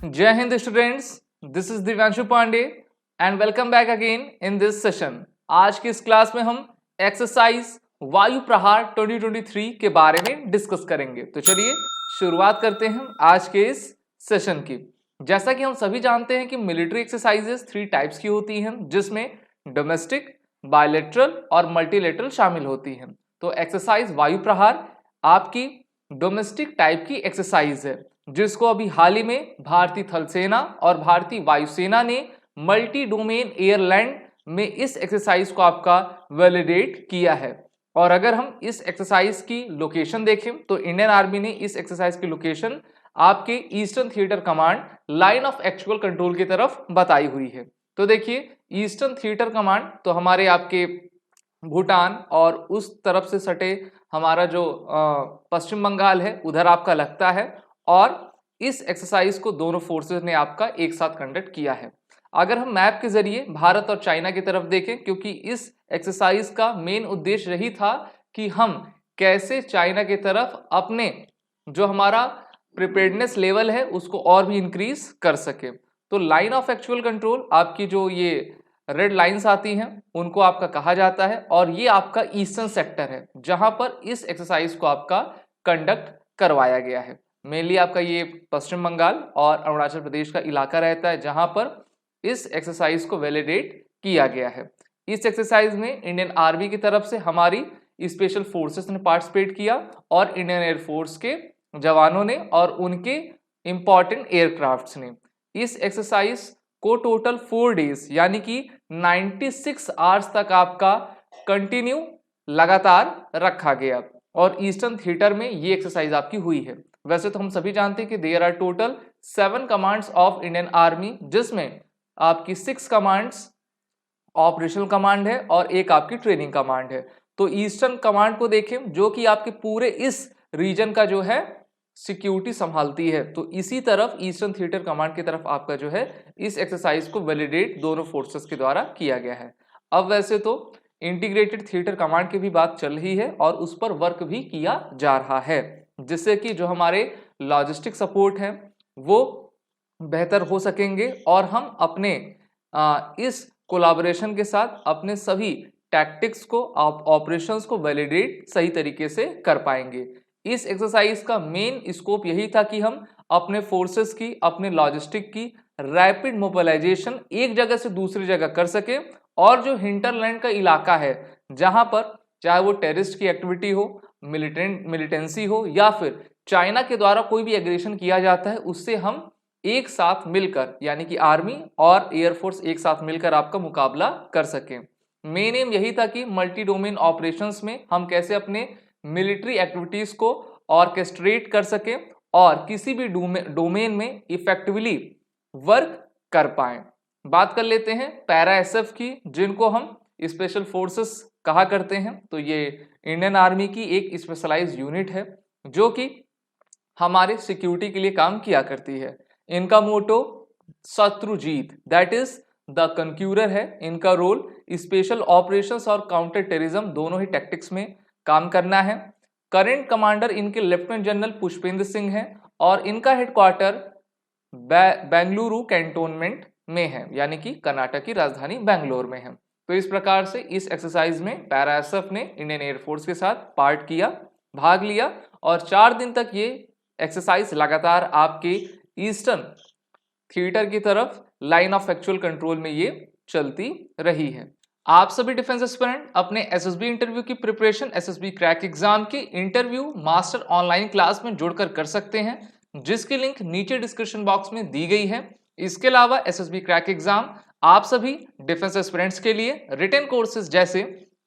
जय Hind students, this is Divyanshu Pandey and welcome back again in this session. आज की इस क्लास में हम एक्सरसाइज वायु प्रहार 2023 के बारे में डिस्कस करेंगे। तो चलिए शुरुआत करते हैं आज के इस सेशन की। जैसा कि हम सभी जानते हैं कि मिलिट्री एक्सरसाइजेस 3 टाइप्स की होती हैं, जिसमें डोमेस्टिक, बायलैटरल और मल्टीलैटरल शामिल होती हैं। तो एक्सरसाइज वायु प्रहार आपकी डोमेस्टिक टाइप की एक्सरसाइज है, जिसको अभी हाल ही में भारतीय थल सेना और भारतीय वायुसेना ने मल्टी डोमेन एयरलैंड में इस एक्सरसाइज को आपका वैलिडेट किया है। और अगर हम इस एक्सरसाइज की लोकेशन देखें तो इंडियन आर्मी ने इस एक्सरसाइज की लोकेशन आपके eastern theatre command line of actual control की तरफ बताई हुई है। तो देखिए, ईस्टर्न थिएटर कमांड तो हमारे आपके भूटान और उस तरफ से सटे हमारा जो पश्चिम बंगाल है उधर आपका लगता है, और इस एक्सरसाइज को दोनों फोर्सेस ने आपका एक साथ कंडक्ट किया है। अगर हम मैप के जरिए भारत और चाइना की तरफ देखें, क्योंकि इस एक्सरसाइज का मेन उद्देश्य यही था कि हम कैसे चाइना की तरफ अपने जो हमारा प्रिपेयर्डनेस लेवल है उसको और भी इंक्रीज कर सके। तो लाइन ऑफ एक्चुअल कंट्रोल आपकी जो ये रेड लाइंस आती हैं उनको आपका कहा जाता है, और ये आपका ईस्टर्न सेक्टर है जहां पर इस एक्सरसाइज को आपका कंडक्ट करवाया गया है। मेनली आपका ये पश्चिम बंगाल और अरुणाचल प्रदेश का इलाका रहता है जहां पर इस एक्सरसाइज को वैलिडेट किया गया है। इस एक्सरसाइज में इंडियन आर्मी की तरफ से हमारी स्पेशल फोर्सेस ने पार्टिसिपेट किया और इंडियन एयरफोर्स के जवानों ने और उनके इंपॉर्टेंट एयरक्राफ्ट्स ने। इस एक्सरसाइज को टोटल 4 डेज यानी कि 96 आवर्स तक आपका कंटिन्यू लगातार रखा गया, और ईस्टर्न थिएटर में ये एक्सरसाइज आपकी हुई है। वैसे तो हम सभी जानते हैं कि there are total 7 commands of Indian army, जिसमें आपकी 6 कमांड्स ऑपरेशनल कमांड है और एक आपकी ट्रेनिंग कमांड है। तो ईस्टर्न कमांड को देखें जो कि आपके पूरे इस रीजन का जो है सिक्योरिटी संभालती है, तो इसी तरफ ईस्टर्न थिएटर कमांड की तरफ आपका जो है इस एक्सरसाइज को वैलिडेट दोनों फोर्सेस के द्वारा किया गया है। अब वैसे तो इंटीग्रेटेड थिएटर कमांड की भी बात चल रही है और उस पर वर्क भी किया जा रहा है, जिससे कि जो हमारे लॉजिस्टिक सपोर्ट है वो बेहतर हो सकेंगे और हम अपने इस कोलैबोरेशन के साथ अपने सभी टैक्टिक्स को ऑपरेशंस को वैलिडेट सही तरीके से कर पाएंगे। इस एक्सरसाइज का मेन स्कोप यही था कि हम अपने फोर्सेस की, अपने लॉजिस्टिक की रैपिड मोबिलाइजेशन एक जगह से दूसरी जगह कर सके, और जो हिंटरलैंड का इलाका है जहां पर चाहे वो टेररिस्ट की एक्टिविटी हो, मिलिटेंसी हो, या फिर चाइना के द्वारा कोई भी एग्रेशन किया जाता है, उससे हम एक साथ मिलकर यानी कि आर्मी और एयरफोर्स एक साथ मिलकर आपका मुकाबला कर सकें। मेन एम यही था कि मल्टी डोमेन ऑपरेशंस में हम कैसे अपने मिलिट्री एक्टिविटीज को ऑर्केस्ट्रेट कर सकें और किसी भी डोमेन में इफेक्टिवली वर्क कर पाएं। बात कर लेते हैं पैरा एसएफ की, जिनको हम स्पेशल फोर्सेस कहा करते हैं। तो ये इंडियन आर्मी की एक स्पेशलाइज्ड यूनिट है जो कि हमारे सिक्योरिटी के लिए काम किया करती है। इनका मोटो शत्रुजीत, दैट इज द कंक्यूरर है। इनका रोल स्पेशल ऑपरेशंस और काउंटर टेररिज्म दोनों ही टैक्टिक्स में काम करना है। करंट कमांडर इनके लेफ्टिनेंट जनरल पुष्पेंद्र सिंह हैं और इनका हेडक्वार्टर बेंगलुरु कैंटोनमेंट में है, यानी कि कर्नाटक की राजधानी बेंगलोर में है। तो इस प्रकार से इस एक्सरसाइज में पैरा एसएफ ने इंडियन एयरफोर्स के साथ पार्ट किया, भाग लिया, और 4 दिन तक ये एक्सरसाइज लगातार आपके ईस्टर्न थिएटर की तरफ लाइन ऑफ एक्चुअल कंट्रोल में ये चलती रही है। आप सभी डिफेंस एस्पिरेंट अपने एसएसबी इंटरव्यू की प्रिपरेशन एसएसबी क्रैक एग्जाम के इंटरव्यू मास्टर ऑनलाइन क्लास में जुड़कर कर सकते हैं, जिसकी लिंक नीचे डिस्क्रिप्शन बॉक्स में दी गई है। इसके अलावा एसएसबी क्रैक एग्जाम आप सभी डिफेंस एस्पिरेंट्स के लिए रिटन कोर्सेज जैसे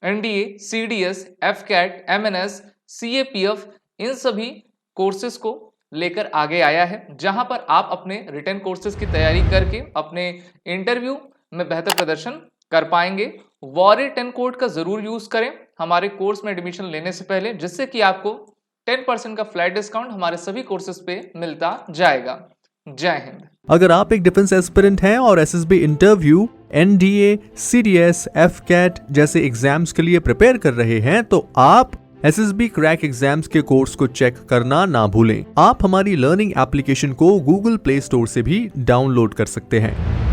NDA, CDS, AFCAT, MNS, CAPF, इन सभी कोर्सेज को लेकर आगे आया है, जहां पर आप अपने रिटन कोर्सेज की तैयारी करके अपने इंटरव्यू में बेहतर प्रदर्शन कर पाएंगे। वॉरियर 10 कोड का जरूर यूज करें हमारे कोर्स में एडमिशन लेने से पहले, जिससे कि आपको 10% का फ्लैट डिस्काउंट हमारे सभी कोर्सेज पे मिलता जाएगा। जय हिंद। अगर आप एक डिफेंस एस्पिरेंट हैं और SSB interview, NDA, CDS, AFCAT जैसे एग्जाम्स के लिए प्रिपेयर कर रहे हैं, तो आप एसएसबी क्रैक एग्जाम्स के कोर्स को चेक करना ना भूलें। आप हमारी लर्निंग एप्लीकेशन को गूगल प्ले स्टोर से भी डाउनलोड कर सकते हैं।